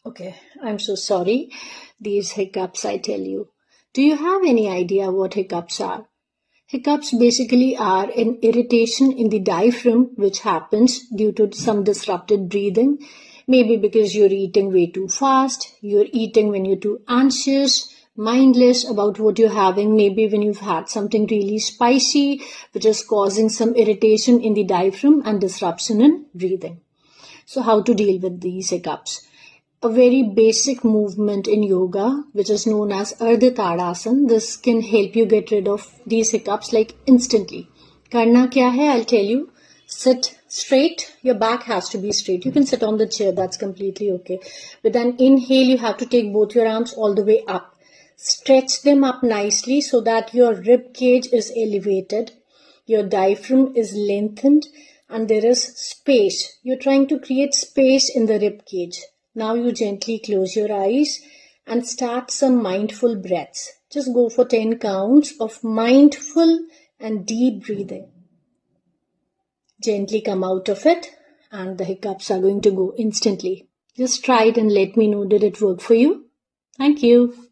Okay, I'm so sorry. These hiccups, I tell you. Do you have any idea what hiccups are? Hiccups basically are an irritation in the diaphragm which happens due to some disrupted breathing. Maybe because you're eating way too fast, you're eating when you're too anxious, mindless about what you're having, maybe when you've had something really spicy, which is causing some irritation in the diaphragm and disruption in breathing. So how to deal with these hiccups? A very basic movement in yoga, which is known as ardha tadasana. This can help you get rid of these hiccups like instantly. Karna kya hai? I'll tell you. Sit straight. Your back has to be straight. You can sit on the chair. That's completely okay. With an inhale, you have to take both your arms all the way up. Stretch them up nicely so that your rib cage is elevated. Your diaphragm is lengthened and there is space. You're trying to create space in the rib cage. Now you gently close your eyes and start some mindful breaths. Just go for 10 counts of mindful and deep breathing. Gently come out of it and the hiccups are going to go instantly. Just try it and let me know, did it work for you? Thank you.